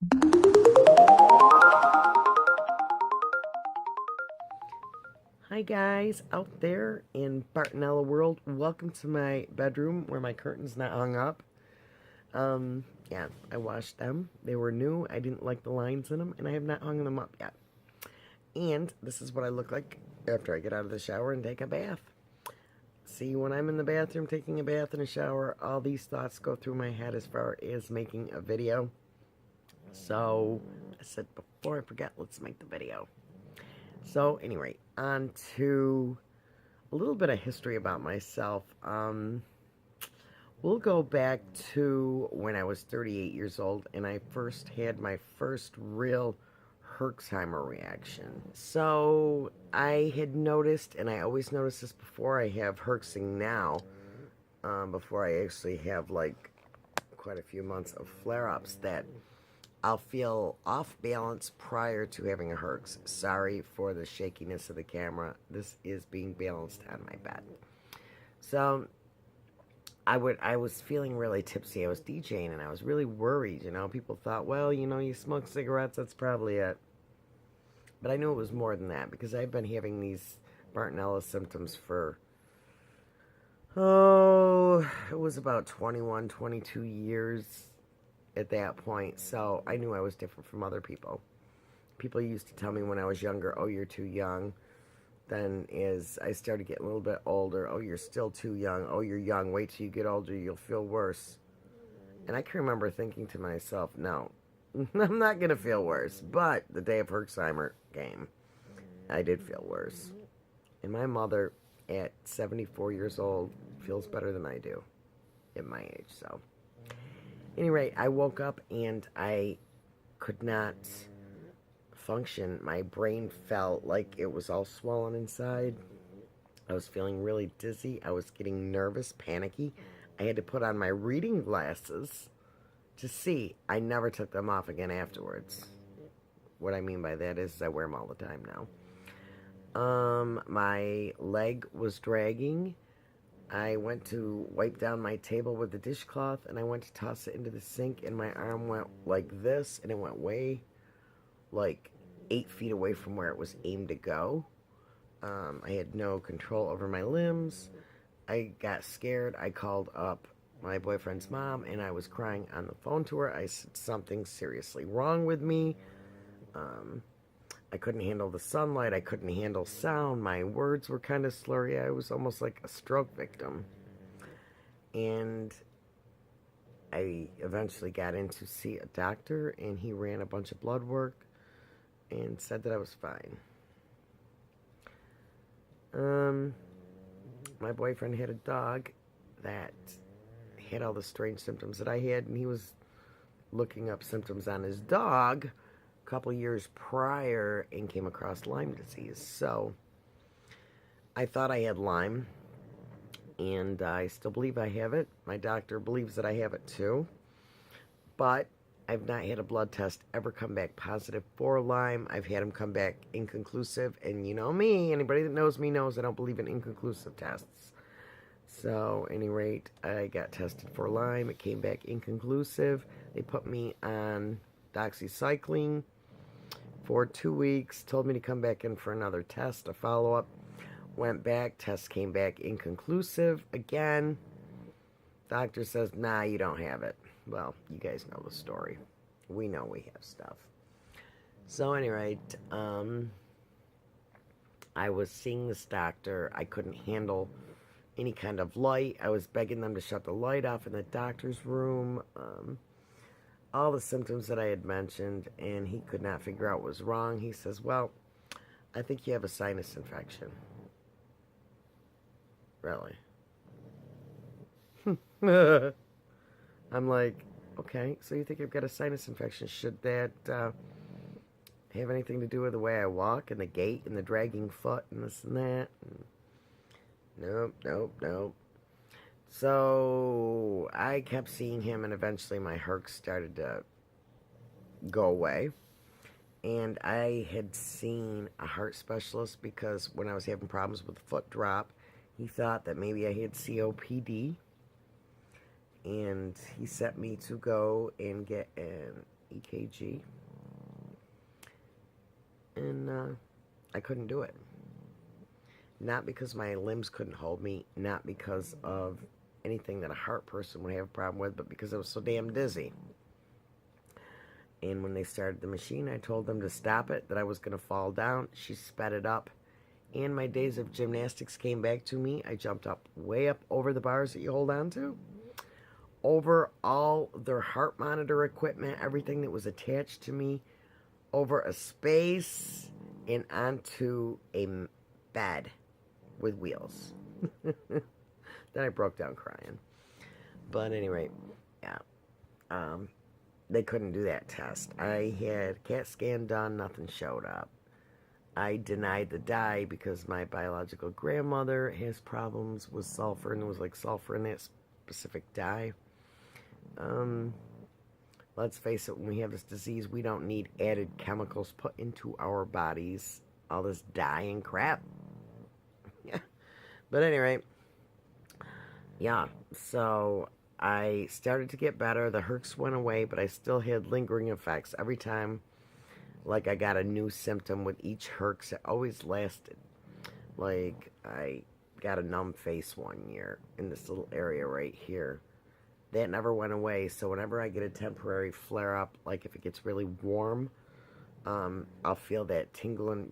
Hi guys, out there in Bartonella world. Welcome to my bedroom where my curtain's not hung up. Yeah, I washed them. They were new. I didn't like the lines in them, and I have not hung them up yet. And this is what I look like after I get out of the shower and take a bath. See, when I'm in the bathroom taking a bath and a shower, all these thoughts go through my head as far as making a video. So I said, before I forget, let's make the video. So anyway, on to a little bit of history about myself. We'll go back to when I was 38 years old and I first had my first real Herxheimer reaction. So I had noticed, and I always notice this before I have Herxing now, before I actually have like quite a few months of flare-ups, that I'll feel off balance prior to having a Herx. Sorry for the shakiness of the camera. This is being balanced on my bed. So I was feeling really tipsy. I was DJing and I was really worried. People thought, well, you smoke cigarettes, that's probably it. But I knew it was more than that because I've been having these Bartonella symptoms for, it was about 21, 22 years at that point, so I knew I was different from other people. People used to tell me when I was younger, oh, you're too young. Then as I started getting a little bit older, oh, you're still too young. Oh, you're young. Wait till you get older, you'll feel worse. And I can remember thinking to myself, no, I'm not going to feel worse. But the day of Herxheimer came, I did feel worse. And my mother, at 74 years old, feels better than I do at my age, so. Anyway, I woke up and I could not function. My brain felt like it was all swollen inside. I was feeling really dizzy. I was getting nervous, panicky. I had to put on my reading glasses to see. I never took them off again afterwards. What I mean by that is I wear them all the time now. My leg was dragging. I went to wipe down my table with the dishcloth, and I went to toss it into the sink, and my arm went like this, and it went way, like, 8 feet away from where it was aimed to go. I had no control over my limbs. I got scared. I called up my boyfriend's mom, and I was crying on the phone to her. I said, something's seriously wrong with me. I couldn't handle the sunlight. I couldn't handle sound. My words were kind of slurry. I was almost like a stroke victim. And I eventually got in to see a doctor, and he ran a bunch of blood work and said that I was fine. My boyfriend had a dog that had all the strange symptoms that I had, and he was looking up symptoms on his dog couple years prior and came across Lyme disease. So I thought I had Lyme, and I still believe I have it. My doctor believes that I have it too, but I've not had a blood test ever come back positive for Lyme. I've had them come back inconclusive, and you know me, anybody that knows me knows I don't believe in inconclusive tests. So, at any rate, I got tested for Lyme. It came back inconclusive. They put me on doxycycline for 2 weeks, told me to come back in for another test, a follow-up. Went back, test came back inconclusive again. Doctor says, nah, you don't have it. Well, you guys know the story. We know we have stuff. So, anyway, I was seeing this doctor. I couldn't handle any kind of light. I was begging them to shut the light off in the doctor's room. All the symptoms that I had mentioned, and he could not figure out what was wrong. He says, well, I think you have a sinus infection. Really? I'm like, okay, so you think I've got a sinus infection. Should that have anything to do with the way I walk and the gait and the dragging foot and this and that? Nope. So I kept seeing him, and eventually my Herx started to go away. And I had seen a heart specialist because when I was having problems with the foot drop, he thought that maybe I had COPD. And he sent me to go and get an EKG. And I couldn't do it. Not because my limbs couldn't hold me, not because of anything that a heart person would have a problem with, but because I was so damn dizzy. And when they started the machine, I told them to stop it, that I was going to fall down. She sped it up. And my days of gymnastics came back to me. I jumped up way up over the bars that you hold on to, over all their heart monitor equipment, everything that was attached to me, over a space, and onto a bed with wheels. Then I broke down crying. But at any rate, yeah. They couldn't do that test. I had CAT scan done, nothing showed up. I denied the dye because my biological grandmother has problems with sulfur, and there was like sulfur in that specific dye. Let's face it, when we have this disease, we don't need added chemicals put into our bodies. All this dye and crap. Yeah. But anyway, yeah, so I started to get better. The herx went away, but I still had lingering effects. Every time, like, I got a new symptom with each herx, it always lasted. Like, I got a numb face one year in this little area right here. That never went away, so whenever I get a temporary flare-up, like if it gets really warm, I'll feel that tingling,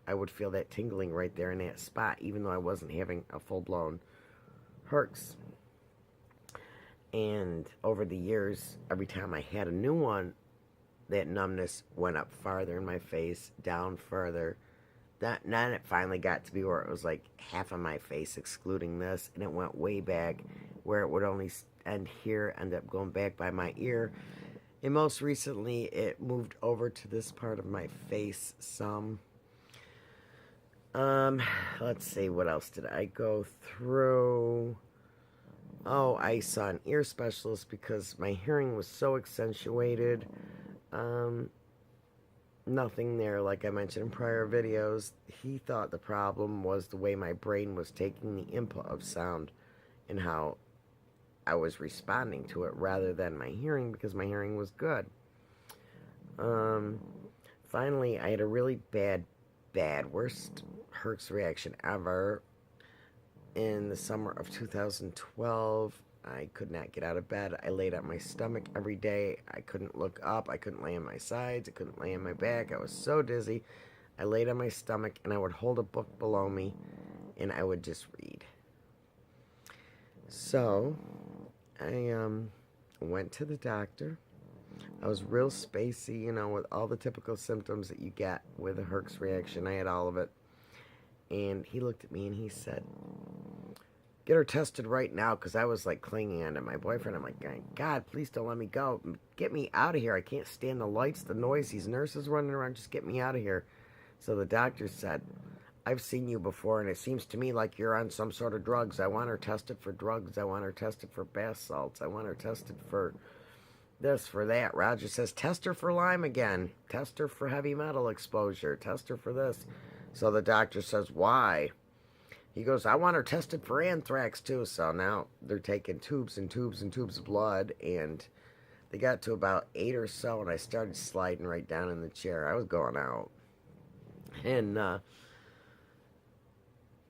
I would feel that tingling right there in that spot, even though I wasn't having a full-blown herx. And over the years, every time I had a new one, that numbness went up farther in my face, down further. Then it finally got to be where it was like half of my face, excluding this, and it went way back, where it would only end here, end up going back by my ear. And most recently, it moved over to this part of my face some. Let's see, what else did I go through? Oh, I saw an ear specialist because my hearing was so accentuated. Nothing there, like I mentioned in prior videos. He thought the problem was the way my brain was taking the input of sound and how I was responding to it rather than my hearing, because my hearing was good. Finally, I had a really bad, worst herx reaction ever in the summer of 2012. I could not get out of bed. I laid on my stomach every day. I couldn't look up. I couldn't lay on my sides. I couldn't lay on my back. I was so dizzy. I laid on my stomach, and I would hold a book below me, and I would just read. So I went to the doctor. I was real spacey, with all the typical symptoms that you get with a herx reaction. I had all of it. And he looked at me and he said, "Get her tested right now," because I was like clinging onto my boyfriend. I'm like, "God, please don't let me go. Get me out of here. I can't stand the lights, the noise, these nurses running around. Just get me out of here." So the doctor said, "I've seen you before, and it seems to me like you're on some sort of drugs. I want her tested for drugs. I want her tested for bath salts. I want her tested for this, for that." Roger says, "Test her for Lyme again. Test her for heavy metal exposure. Test her for this." So the doctor says, "Why?" He goes, "I want her tested for anthrax too." So now they're taking tubes and tubes and tubes of blood, and they got to about 8 or so, and I started sliding right down in the chair. I was going out. And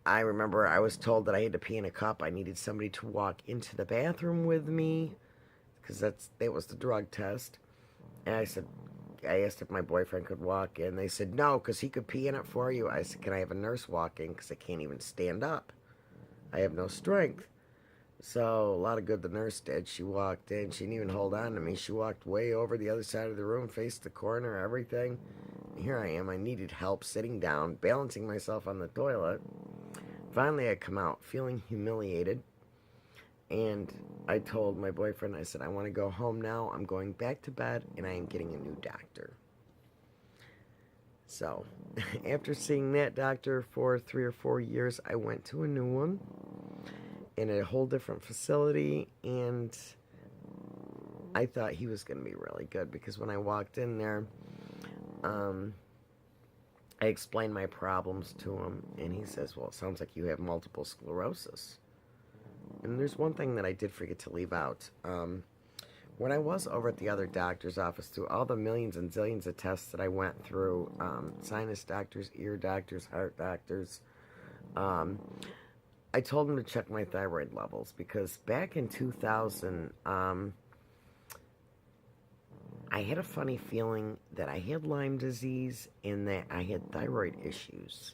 I remember I was told that I had to pee in a cup. I needed somebody to walk into the bathroom with me, because that was the drug test. And I asked if my boyfriend could walk in. They said no, because he could pee in it for you. I said, "Can I have a nurse walk in? Because I can't even stand up. I have no strength." So a lot of good the nurse did. She walked in. She didn't even hold on to me. She walked way over the other side of the room, faced the corner, everything. Here I am. I needed help sitting down, balancing myself on the toilet. Finally, I come out feeling humiliated. And I told my boyfriend, I said, "I want to go home now. I'm going back to bed, and I am getting a new doctor." So, after seeing that doctor for 3 or 4 years, I went to a new one in a whole different facility, and I thought he was going to be really good, because when I walked in there, I explained my problems to him, and he says, "Well, it sounds like you have multiple sclerosis." And there's one thing that I did forget to leave out. When I was over at the other doctor's office, through all the millions and zillions of tests that I went through, sinus doctors, ear doctors, heart doctors, um, I told him to check my thyroid levels because back in 2000, I had a funny feeling that I had Lyme disease and that I had thyroid issues.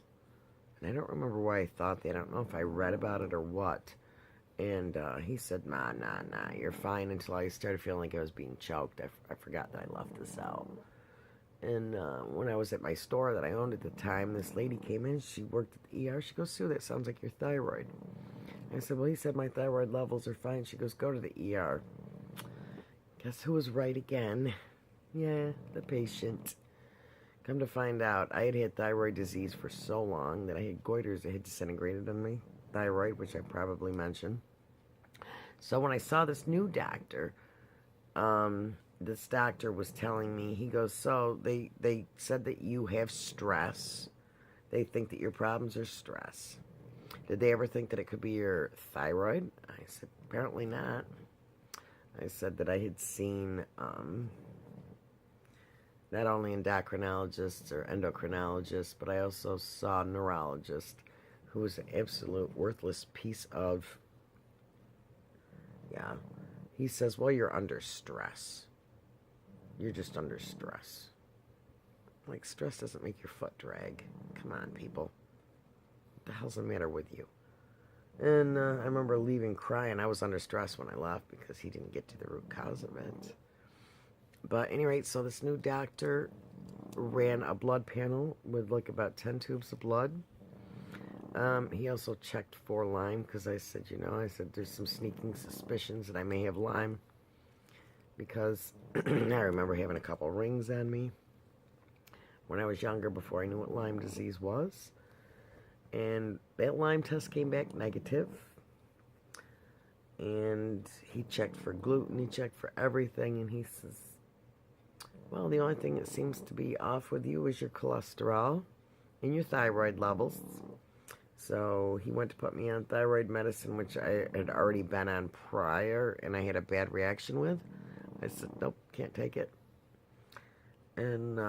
And I don't remember why I thought that. I don't know if I read about it or what. And he said, nah, you're fine, until I started feeling like I was being choked. I forgot that I left this out. And when I was at my store that I owned at the time, this lady came in. She worked at the ER. She goes, Sue, that sounds like your thyroid. I said, well, he said my thyroid levels are fine. She goes, go to the ER. Guess who was right again? Yeah, the patient. Come to find out, I had had thyroid disease for so long that I had goiters that had disintegrated on my thyroid, which I probably mentioned. So when I saw this new doctor, this doctor was telling me, he goes, so they said that you have stress. They think that your problems are stress. Did they ever think that it could be your thyroid? I said, apparently not. I said that I had seen not only endocrinologists or endocrinologists, but I also saw a neurologist who was an absolute worthless piece of, yeah. He says, well, you're under stress. You're just under stress. Like, stress doesn't make your foot drag. Come on, people. What the hell's the matter with you? And I remember leaving crying. I was under stress when I left because he didn't get to the root cause of it. But at any rate, so this new doctor ran a blood panel with like about 10 tubes of blood. He also checked for Lyme because I said, there's some sneaking suspicions that I may have Lyme because I remember having a couple rings on me when I was younger before I knew what Lyme disease was. And that Lyme test came back negative. And he checked for gluten, he checked for everything, and he says, well, the only thing that seems to be off with you is your cholesterol and your thyroid levels. So he went to put me on thyroid medicine, which I had already been on prior, and I had a bad reaction with. I said, nope, can't take it. And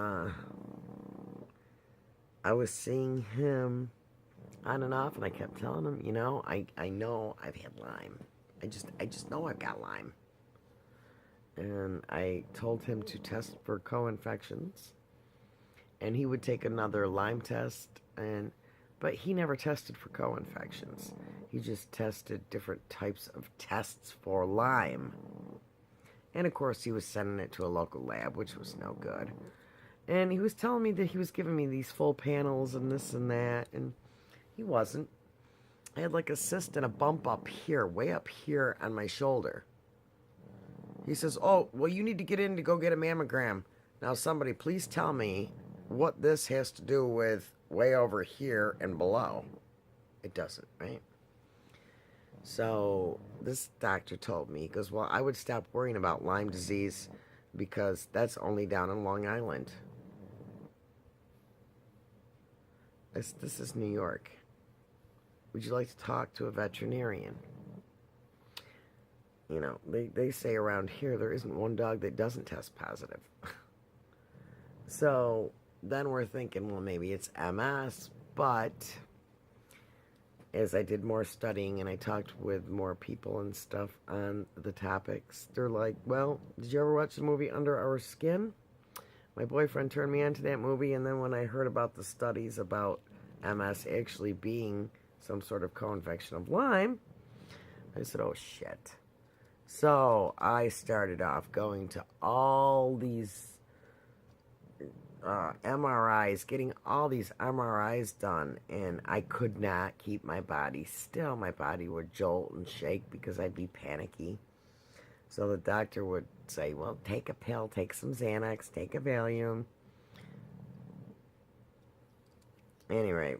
I was seeing him on and off, and I kept telling him, I know I've had Lyme. I just know I've got Lyme. And I told him to test for co-infections, and he would take another Lyme test, but he never tested for co-infections. He just tested different types of tests for Lyme. And of course, he was sending it to a local lab, which was no good. And he was telling me that he was giving me these full panels and this and that, and he wasn't. I had like a cyst and a bump up here, way up here on my shoulder. He says, oh, well, you need to get in to go get a mammogram. Now, somebody, please tell me what this has to do with way over here and below. It doesn't, right? So this doctor told me, he goes, well, I would stop worrying about Lyme disease because that's only down in Long Island. This is New York. Would you like to talk to a veterinarian? They say around here there isn't one dog that doesn't test positive. So then we're thinking, well, maybe it's MS, but as I did more studying and I talked with more people and stuff on the topics, they're like, well, did you ever watch the movie Under Our Skin? My boyfriend turned me on to that movie, and then when I heard about the studies about MS actually being some sort of co-infection of Lyme, I said, oh, shit. So I started off going to all these MRIs, getting all these MRIs done, and I could not keep my body still. My body would jolt and shake because I'd be panicky. So the doctor would say, well, take a pill, take some Xanax, take a Valium. Anyway,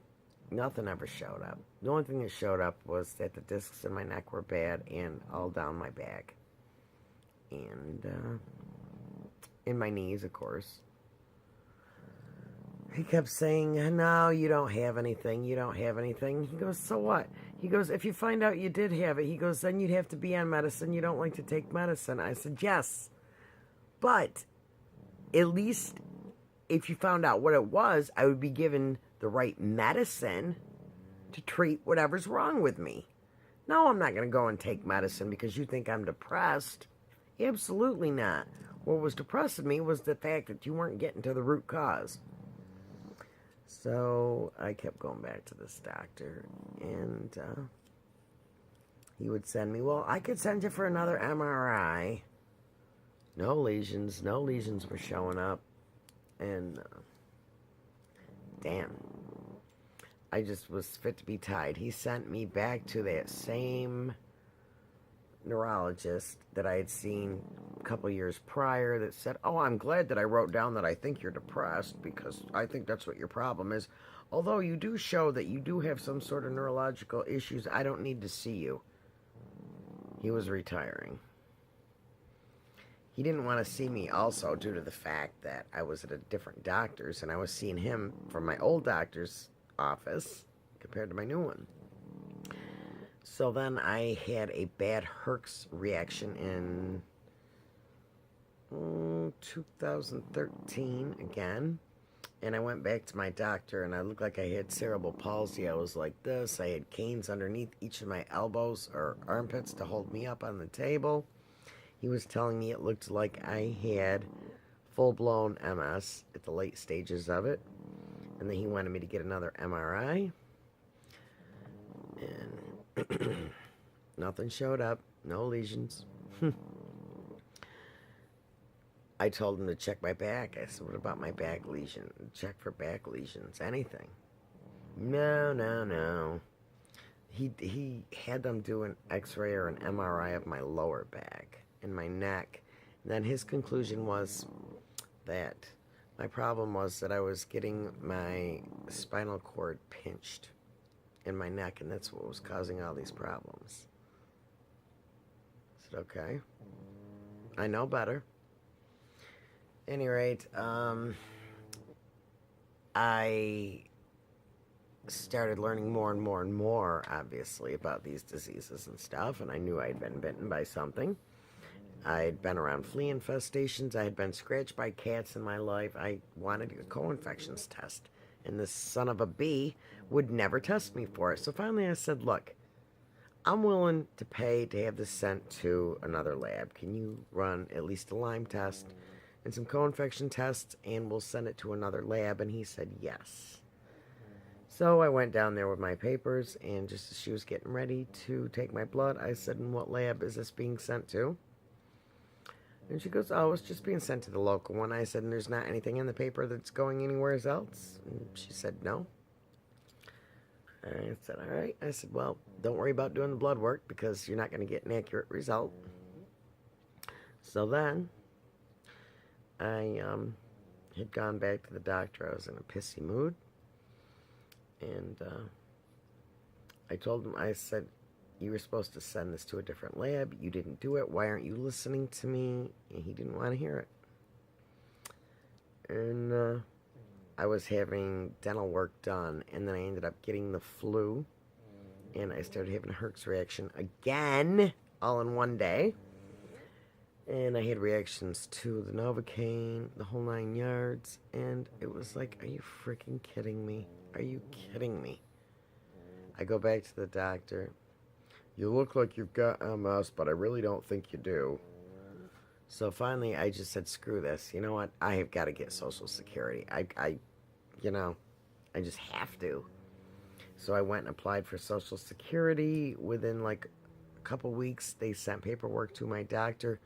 nothing ever showed up. The only thing that showed up was that the discs in my neck were bad and all down my back. And in my knees, of course. he kept saying, no, you don't have anything. You don't have anything. He goes, so what? He goes, if you find out you did have it, he goes, then you'd have to be on medicine. You don't like to take medicine. I said, yes. But at least if you found out what it was, I would be given the right medicine to treat whatever's wrong with me. No, I'm not going to go and take medicine because you think I'm depressed. Absolutely not. What was depressing me was the fact that you weren't getting to the root cause. So I kept going back to this doctor, and he would send me, well, I could send you for another MRI. No lesions were showing up, and damn, I just was fit to be tied. He sent me back to that same neurologist that I had seen a couple years prior that said, oh, I'm glad that I wrote down that I think you're depressed because I think that's what your problem is. Although you do show that you do have some sort of neurological issues, I don't need to see you. He was retiring. He didn't want to see me also due to the fact that I was at a different doctor's and I was seeing him from my old doctor's office compared to my new one. So then I had a bad Herx reaction in 2013 again. And I went back to my doctor and I looked like I had cerebral palsy. I was like this. I had canes underneath each of my elbows or armpits to hold me up on the table. He was telling me it looked like I had full-blown MS at the late stages of it. And then he wanted me to get another MRI. And nothing showed up. No lesions. I told him to check my back. I said, what about my back lesion? Check for back lesions. Anything. No. He had them do an x-ray or an MRI of my lower back and my neck. And then his conclusion was that my problem was that I was getting my spinal cord pinched in my neck, and that's what was causing all these problems. I said, okay. I know better. At any rate, I started learning more and more, obviously, about these diseases and stuff, and I knew I'd been bitten by something. I'd been around flea infestations. I had been scratched by cats in my life. I wanted a co-infections test, and this son of a bee would never test me for it. So finally I said, look, I'm willing to pay to have this sent to another lab. Can you run at least a Lyme test and some co-infection tests, and we'll send it to another lab? And he said yes. So I went down there with my papers, and just as she was getting ready to take my blood, I said, and what lab is this being sent to? And she goes, oh, it's just being sent to the local one. I said, and there's not anything in the paper that's going anywhere else? And she said, no. I said, all right. I said, well, don't worry about doing the blood work because you're not going to get an accurate result. So then I had gone back to the doctor. I was in a pissy mood. And I told him, I said, you were supposed to send this to a different lab. You didn't do it. Why aren't you listening to me? And he didn't want to hear it. And I was having dental work done, and then I ended up getting the flu, and I started having a Herx reaction again, all in one day. And I had reactions to the Novocaine, the whole 9 yards, and it was like, are you freaking kidding me? Are you kidding me? I go back to the doctor. You look like you've got MS, but I really don't think you do. So finally, I just said, screw this. You know what? I have got to get Social Security. I just have to. So I went and applied for Social Security. Within like a couple weeks, they sent paperwork to my doctor.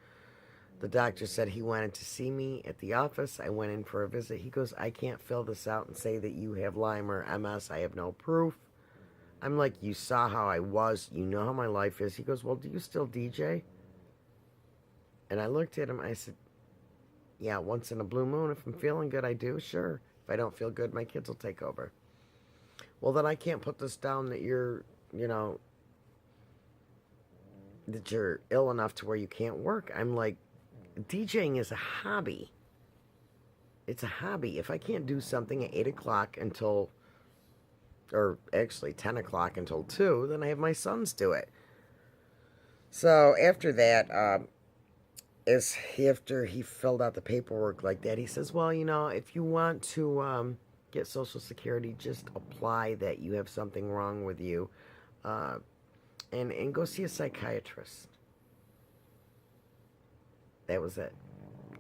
The doctor said he wanted to see me at the office. I went in for a visit. He goes, I can't fill this out and say that you have Lyme or MS. I have no proof. I'm like, you saw how I was. You know how my life is. He goes, well, do you still DJ? And I looked at him. I said, yeah, once in a blue moon. If I'm feeling good, I do. Sure. If I don't feel good, my kids will take over. Well, then I can't put this down that you're, that you're ill enough to where you can't work. I'm like, DJing is a hobby. it's a hobby. If I can't do something at 8 o'clock until, or actually 10 o'clock until 2, then I have my sons do it. So after that, after he filled out the paperwork like that, he says, well, if you want to get Social Security, just apply that you have something wrong with you, uh, and go see a psychiatrist. That was it.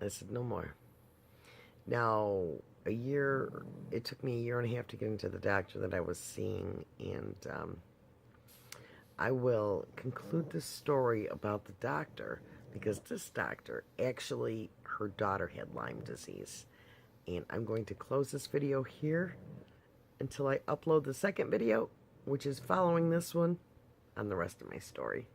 I said, no more. Now, it took me a year and a half to get into the doctor that I was seeing, and I will conclude this story about the doctor because this doctor, actually, her daughter had Lyme disease. And I'm going to close this video here until I upload the second video, which is following this one, on the rest of my story.